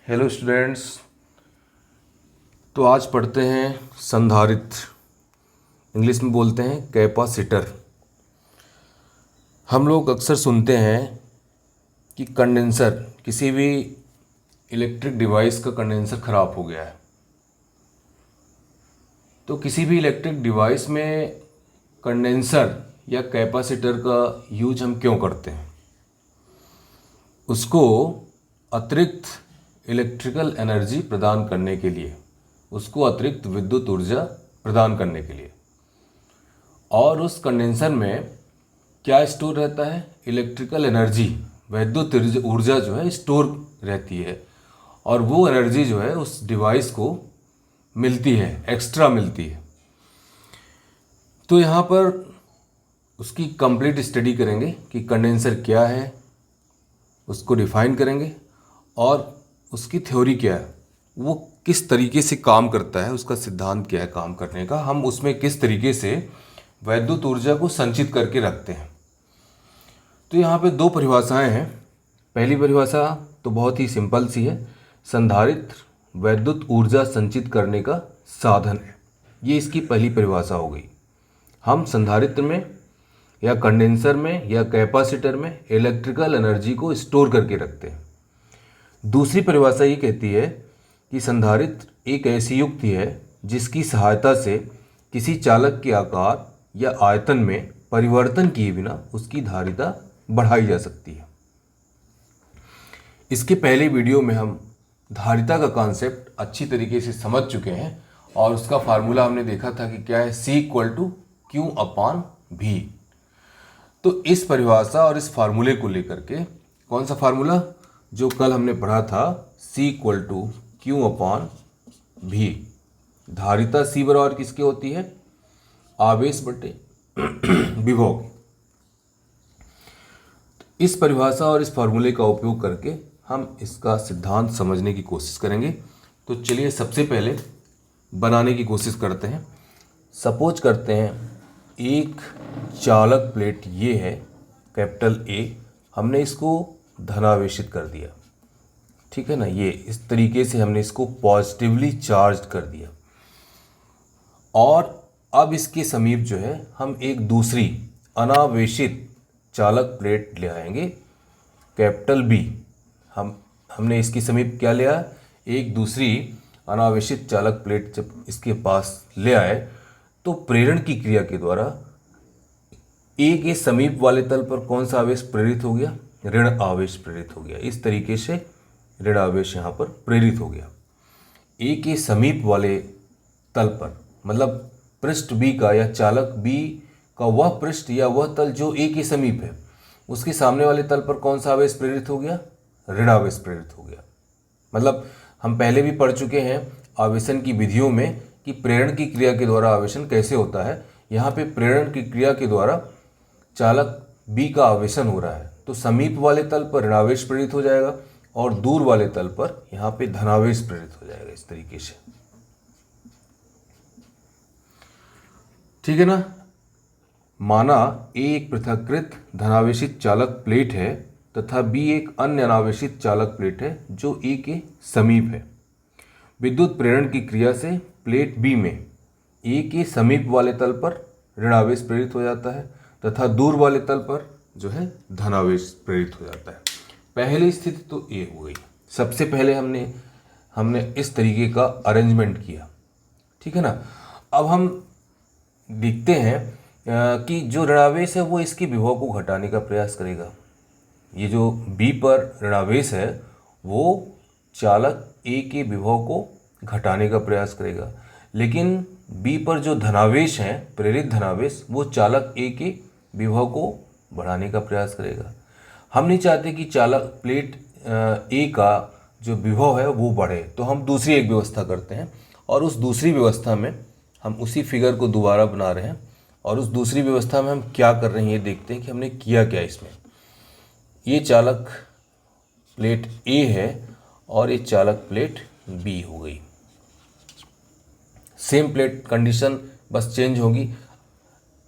Hello students. तो आज पढ़ते हैं संधारित्र, इंग्लिश में बोलते हैं कैपेसिटर। हम लोग अक्सर सुनते हैं कि कंडेंसर, किसी भी इलेक्ट्रिक डिवाइस का कंडेंसर ख़राब हो गया है। तो किसी भी इलेक्ट्रिक डिवाइस में कंडेंसर या कैपेसिटर का यूज हम क्यों करते हैं? उसको अतिरिक्त इलेक्ट्रिकल एनर्जी प्रदान करने के लिए, उसको अतिरिक्त विद्युत ऊर्जा प्रदान करने के लिए। और उस कंडेंसर में क्या स्टोर रहता है? इलेक्ट्रिकल एनर्जी, विद्युत ऊर्जा जो है स्टोर रहती है। और वो एनर्जी जो है उस डिवाइस को मिलती है, एक्स्ट्रा मिलती है। तो यहाँ पर उसकी कंप्लीट स्टडी करेंगे कि कंडेंसर क्या है, उसको डिफाइन करेंगे और उसकी थ्योरी क्या है, वो किस तरीके से काम करता है, उसका सिद्धांत क्या है काम करने का, हम उसमें किस तरीके से वैद्युत ऊर्जा को संचित करके रखते हैं। तो यहाँ पे दो परिभाषाएं हैं। पहली परिभाषा तो बहुत ही सिंपल सी है, संधारित्र वैद्युत ऊर्जा संचित करने का साधन है। ये इसकी पहली परिभाषा हो गई। हम संधारित्र में या कंडेंसर में या कैपेसिटर में इलेक्ट्रिकल एनर्जी को स्टोर करके रखते हैं। दूसरी परिभाषा ये कहती है कि संधारित्र एक ऐसी युक्ति है जिसकी सहायता से किसी चालक के आकार या आयतन में परिवर्तन किए बिना उसकी धारिता बढ़ाई जा सकती है। इसके पहले वीडियो में हम धारिता का कॉन्सेप्ट अच्छी तरीके से समझ चुके हैं और उसका फार्मूला हमने देखा था कि क्या है, C=Q/V। तो इस परिभाषा और इस फार्मूले को लेकर के, कौन सा फार्मूला जो कल हमने पढ़ा था, C=Q/V। धारिता C बराबर किसके होती है? आवेश बटे विभव। इस परिभाषा और इस फार्मूले का उपयोग करके हम इसका सिद्धांत समझने की कोशिश करेंगे। तो चलिए सबसे पहले बनाने की कोशिश करते हैं। सपोज करते हैं एक चालक प्लेट ये है, कैपिटल A, हमने इसको धनावेशित कर दिया, ठीक है ना। ये इस तरीके से हमने इसको पॉजिटिवली चार्ज कर दिया। और अब इसके समीप जो है हम एक दूसरी अनावेशित चालक प्लेट ले आएंगे, कैपिटल B। हमने इसके समीप क्या लिया? एक दूसरी अनावेशित चालक प्लेट जब इसके पास ले आए तो प्रेरण की क्रिया के द्वारा A के समीप वाले तल पर कौन सा आवेश प्रेरित हो गया? ऋण आवेश प्रेरित हो गया। इस तरीके से ऋण आवेश यहाँ पर प्रेरित हो गया। A के समीप वाले तल पर, मतलब पृष्ठ B का या चालक B का वह पृष्ठ या वह तल जो A के समीप है, उसके सामने वाले तल पर कौन सा आवेश प्रेरित हो गया? ऋण आवेश प्रेरित हो गया। मतलब हम पहले भी पढ़ चुके हैं आवेशन की विधियों में कि प्रेरण की क्रिया के द्वारा आवेशन कैसे होता है। यहाँ पे प्रेरण की क्रिया के द्वारा चालक B का आवेशन हो रहा है, तो समीप वाले तल पर ऋणावेश प्रेरित हो जाएगा और दूर वाले तल पर यहाँ पे धनावेश प्रेरित हो जाएगा, इस तरीके से, ठीक है ना। माना A एक पृथक्कृत धनावेशित चालक प्लेट है तथा B एक अन्य अनावेशित चालक प्लेट है जो A के समीप है। विद्युत प्रेरण की क्रिया से प्लेट B में A के समीप वाले तल पर ऋणावेश प्रेरित हो जाता है तथा दूर वाले तल पर जो है धनावेश प्रेरित हो जाता है। पहली स्थिति तो A हो गई। सबसे पहले हमने इस तरीके का अरेंजमेंट किया, ठीक है ना। अब हम देखते हैं कि जो ऋणावेश है वो इसकी विभव को घटाने का प्रयास करेगा। ये जो B पर ऋणावेश है वो चालक A के विभव को घटाने का प्रयास करेगा, लेकिन B पर जो धनावेश है, प्रेरित धनावेश, वो चालक A के विभव को बढ़ाने का प्रयास करेगा। हम नहीं चाहते कि चालक प्लेट A का जो विभव है वो बढ़े, तो हम दूसरी एक व्यवस्था करते हैं और उस दूसरी व्यवस्था में हम उसी फिगर को दोबारा बना रहे हैं और उस दूसरी व्यवस्था में हम क्या कर रहे हैं ये देखते हैं कि हमने किया क्या इसमें। ये चालक प्लेट A है और ये चालक प्लेट B हो गई। सेम प्लेट कंडीशन बस चेंज होगी।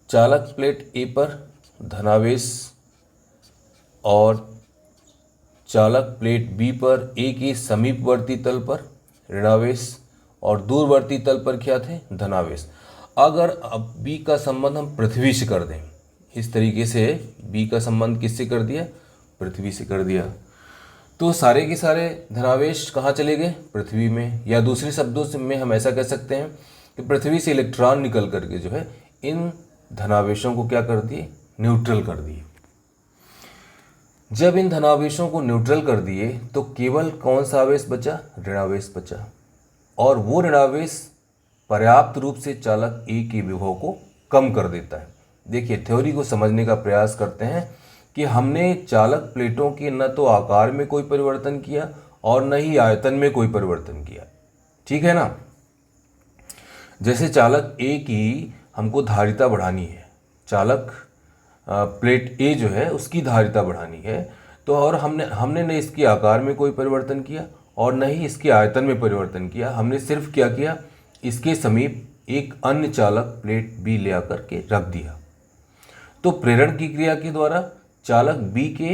चालक प्लेट A पर धनावेश और चालक प्लेट बी पर ए के समीपवर्ती तल पर ऋणावेश और दूरवर्ती तल पर क्या थे, धनावेश। अगर अब बी का संबंध हम पृथ्वी से कर दें, इस तरीके से बी का संबंध किससे कर दिया, पृथ्वी से कर दिया, तो सारे के सारे धनावेश कहाँ चले गए, पृथ्वी में। या दूसरे शब्दों से में हम ऐसा कह सकते हैं कि पृथ्वी से इलेक्ट्रॉन निकल करके जो है इन धनावेशों को क्या कर दिए, न्यूट्रल कर दिए। जब इन धनावेशों को न्यूट्रल कर दिए तो केवल कौन सा आवेश बचा, ऋणावेश बचा। और वो ऋणावेश पर्याप्त रूप से चालक ए के विभव को कम कर देता है। देखिए, थ्योरी को समझने का प्रयास करते हैं कि हमने चालक प्लेटों के न तो आकार में कोई परिवर्तन किया और न ही आयतन में कोई परिवर्तन किया, ठीक है ना। जैसे चालक ए की हमको धारिता बढ़ानी है, चालक प्लेट ए जो है उसकी धारिता बढ़ानी है, तो और हमने न इसके आकार में कोई परिवर्तन किया और न ही इसके आयतन में परिवर्तन किया। हमने सिर्फ क्या किया, इसके समीप एक अन्य चालक प्लेट बी ले आकर के रख दिया। तो प्रेरण की क्रिया के द्वारा चालक बी के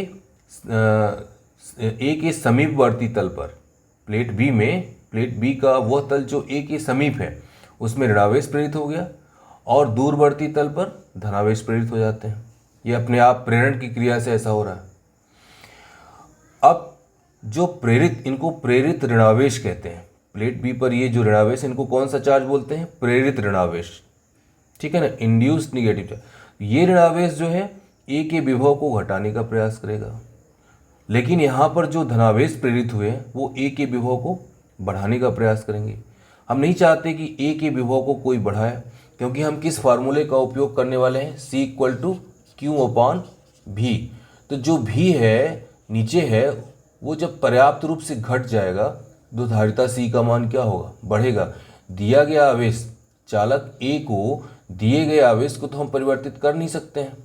ए के समीपवर्ती तल पर प्लेट बी में, प्लेट बी का वह तल जो ए के समीप है उसमें ऋणावेश प्रेरित हो गया और दूरवर्ती तल पर धनावेश प्रेरित हो जाते हैं। ये अपने आप प्रेरण की क्रिया से ऐसा हो रहा है। अब जो प्रेरित, इनको प्रेरित ऋणावेश कहते हैं। प्लेट बी पर ये जो ऋणावेश, इनको कौन सा चार्ज बोलते हैं, प्रेरित ऋणावेश, ठीक है ना, इंड्यूस्ड निगेटिव चार्ज। ये ऋणावेश जो है ए के विभव को घटाने का प्रयास करेगा, लेकिन यहाँ पर जो धनावेश प्रेरित हुए हैं वो ए के विभव को बढ़ाने का प्रयास करेंगे। हम नहीं चाहते कि ए के विभव को कोई बढ़ाए, क्योंकि हम किस फार्मूले का उपयोग करने वाले हैं, C = Q/V। तो जो V है नीचे है वो जब पर्याप्त रूप से घट जाएगा तो धारिता C का मान क्या होगा, बढ़ेगा। दिया गया आवेश, चालक A को दिए गए आवेश को तो हम परिवर्तित कर नहीं सकते हैं,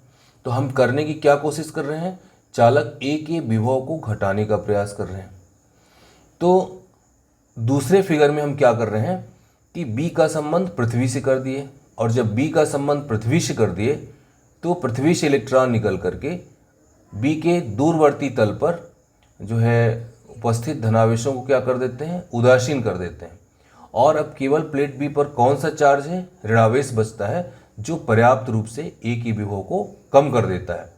तो हम करने की क्या कोशिश कर रहे हैं, चालक A के विभव को घटाने का प्रयास कर रहे हैं। तो दूसरे फिगर में हम क्या कर रहे हैं कि B का संबंध पृथ्वी से कर दिए, और जब B का संबंध पृथ्वी से कर दिए तो पृथ्वी से इलेक्ट्रॉन निकल करके B के दूरवर्ती तल पर जो है उपस्थित धनावेशों को क्या कर देते हैं, उदासीन कर देते हैं। और अब केवल प्लेट बी पर कौन सा चार्ज है, ऋणावेश बचता है, जो पर्याप्त रूप से ए की विभव को कम कर देता है।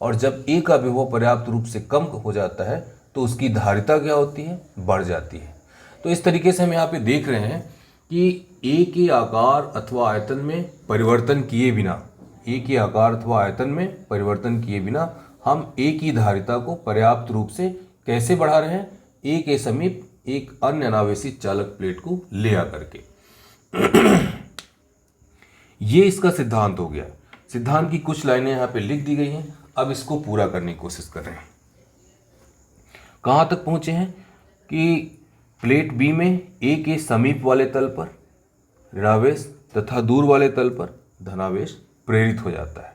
और जब ए का विभव पर्याप्त रूप से कम हो जाता है तो उसकी धारिता क्या होती है, बढ़ जाती है। तो इस तरीके से हम यहाँ पे देख रहे हैं कि ए के आकार अथवा आयतन में परिवर्तन किए बिना, ए के आकार अथवा आयतन में परिवर्तन किए बिना हम ए की धारिता को पर्याप्त रूप से कैसे बढ़ा रहे हैं, ए के समीप एक अन्य अनावेशित चालक प्लेट को ले आकर के। ये इसका सिद्धांत हो गया। सिद्धांत की कुछ लाइनें यहाँ पे लिख दी गई हैं, अब इसको पूरा करने की कोशिश कर रहे हैं। कहाँ तक पहुँचे हैं कि प्लेट बी में ए के समीप वाले तल पर ऋणावेश तथा दूर वाले तल पर धनावेश प्रेरित हो जाता है।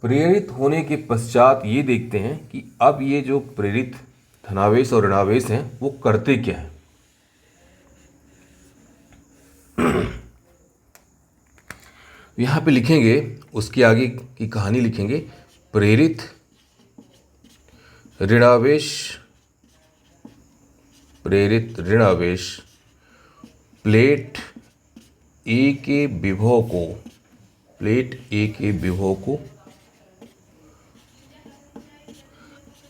प्रेरित होने के पश्चात ये देखते हैं कि अब ये जो प्रेरित धनावेश और ऋणावेश हैं वो करते क्या हैं। यहाँ पे लिखेंगे, उसके आगे की कहानी लिखेंगे, प्रेरित ऋणावेश, प्रेरित ऋणावेश प्लेट ए के विभव को, प्लेट ए के विभव को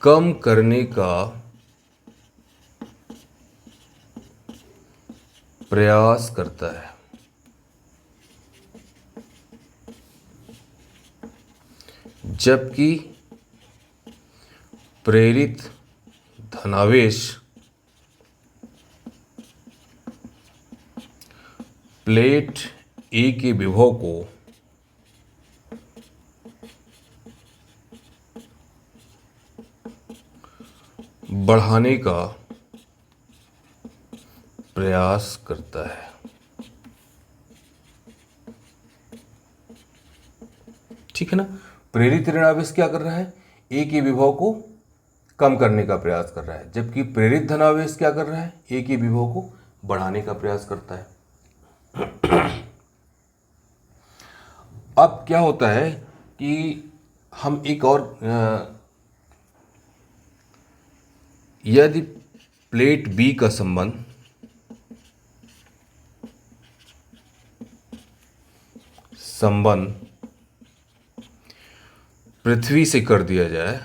कम करने का प्रयास करता है। जबकि प्रेरित धनावेश प्लेट ए के विभव को बढ़ाने का प्रयास करता है। ठीक है ना। प्रेरित ऋणावेश क्या कर रहा है, ए के विभव को कम करने का प्रयास कर रहा है, जबकि प्रेरित धनावेश क्या कर रहा है, ए के विभव को बढ़ाने का प्रयास करता है। अब क्या होता है कि हम एक और यदि प्लेट बी का संबंध पृथ्वी से कर दिया जाए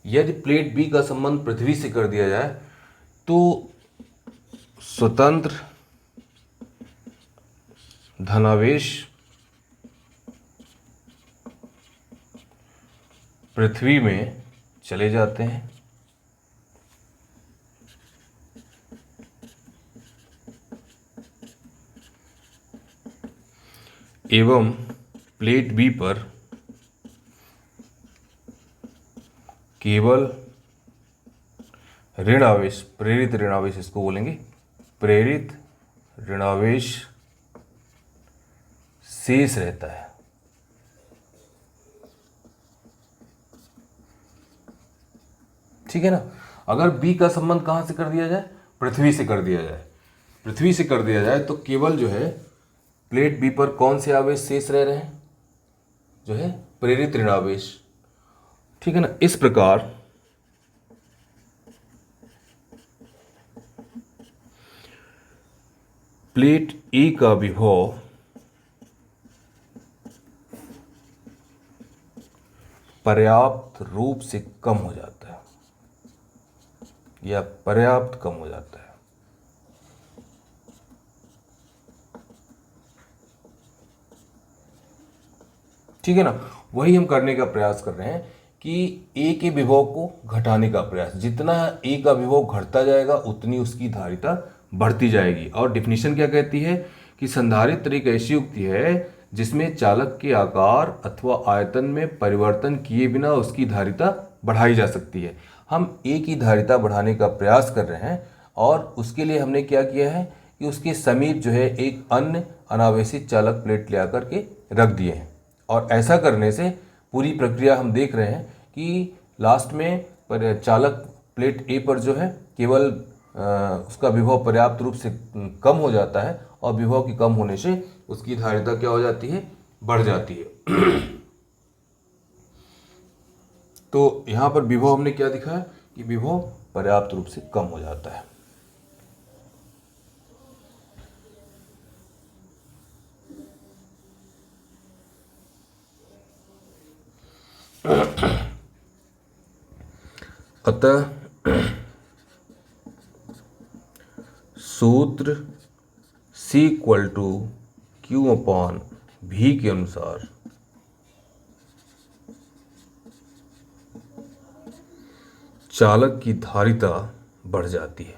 यदि प्लेट बी का संबंध पृथ्वी से कर दिया जाए तो स्वतंत्र धनावेश पृथ्वी में चले जाते हैं एवं प्लेट बी पर केवल ऋण आवेश, प्रेरित ऋण आवेश इसको बोलेंगे, प्रेरित ऋण आवेश शेष रहता है। ठीक है ना। अगर बी का संबंध कहां से कर दिया जाए, पृथ्वी से कर दिया जाए, पृथ्वी से कर दिया जाए तो केवल जो है प्लेट बी पर कौन से आवेश शेष रह रहे हैं, जो है प्रेरित ऋण आवेश। ठीक है ना। इस प्रकार प्लेट ए का विभव पर्याप्त रूप से कम हो जाता है या पर्याप्त कम हो जाता है। ठीक है ना। वही हम करने का प्रयास कर रहे हैं कि ए के विभव को घटाने का प्रयास। जितना ए का विभव घटता जाएगा उतनी उसकी धारिता बढ़ती जाएगी। और डिफिनीशन क्या कहती है कि संधारित्र एक ऐसी युक्ति है जिसमें चालक के आकार अथवा आयतन में परिवर्तन किए बिना उसकी धारिता बढ़ाई जा सकती है। हम ए की धारिता बढ़ाने का प्रयास कर रहे हैं और उसके लिए हमने क्या किया है कि उसके समीप जो है एक अन्य अनावेशित चालक प्लेट ले आकर के रख दिए हैं। और ऐसा करने से पूरी प्रक्रिया हम देख रहे हैं कि लास्ट में चालक प्लेट ए पर जो है केवल उसका विभव पर्याप्त रूप से कम हो जाता है और विभव के कम होने से उसकी धारिता क्या हो जाती है, बढ़ जाती है। तो यहाँ पर विभव हमने क्या दिखा कि विभव पर्याप्त रूप से कम हो जाता है। अतः सूत्र C equal to Q upon V के अनुसार चालक की धारिता बढ़ जाती है।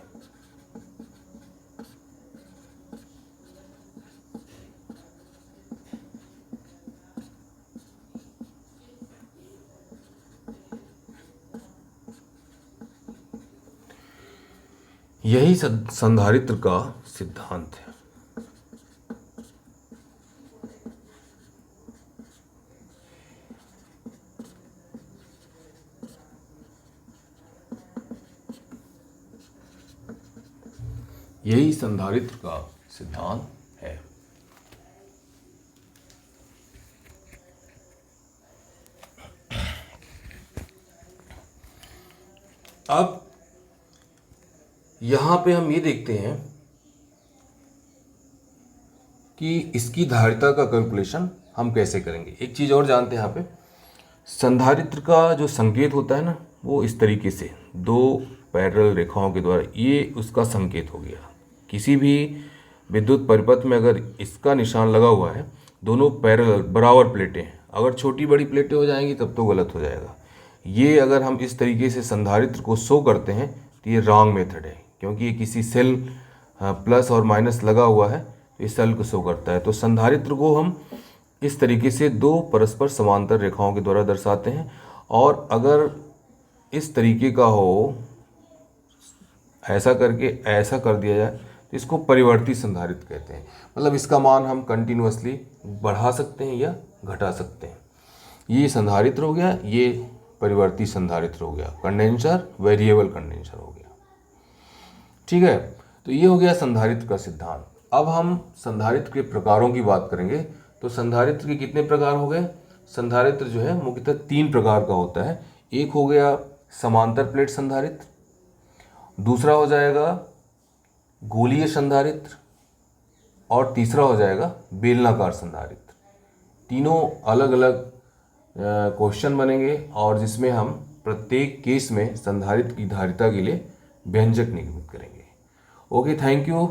यही संधारित्र का सिद्धांत है। यही संधारित्र का सिद्धांत है। अब यहां पे हम ये देखते हैं कि इसकी धारिता का कैलकुलेशन हम कैसे करेंगे। एक चीज और जानते हैं, यहाँ पे संधारित्र का जो संकेत होता है ना, वो इस तरीके से दो पैरेलल रेखाओं के द्वारा, ये उसका संकेत हो गया। किसी भी विद्युत परिपथ में अगर इसका निशान लगा हुआ है, दोनों पैरेलल बराबर प्लेटें हैं, अगर छोटी बड़ी प्लेटें हो जाएंगी तब तो गलत हो जाएगा। ये अगर हम इस तरीके से संधारित्र को शो करते हैं तो ये रॉन्ग मेथड है, क्योंकि ये किसी सेल प्लस और माइनस लगा हुआ है तो इस सेल को शो करता है। तो संधारित्र को हम इस तरीके से दो परस्पर समांतर रेखाओं के द्वारा दर्शाते हैं। और अगर इस तरीके का हो, ऐसा करके ऐसा कर दिया जाए तो इसको परिवर्ती संधारित्र कहते हैं। मतलब इसका मान हम कंटिन्यूअसली बढ़ा सकते हैं या घटा सकते हैं। ये संधारित्र हो गया, ये परिवर्ती संधारित्र हो गया, कंडेंसर वेरिएबल कंडेंसर हो गया। ठीक है। तो ये हो गया संधारित्र का सिद्धांत। अब हम संधारित्र के प्रकारों की बात करेंगे। तो संधारित्र के कितने प्रकार हो गए? संधारित्र जो है मुख्यतः 3 प्रकार का होता है। एक हो गया समांतर प्लेट संधारित्र, दूसरा हो जाएगा गोलीय संधारित्र, और तीसरा हो जाएगा बेलनाकार संधारित्र। तीनों अलग अलग क्वेश्चन बनेंगे और जिसमें हम प्रत्येक केस में संधारित्र की धारिता के लिए व्यंजक निगमित करेंगे। Okay, thank you.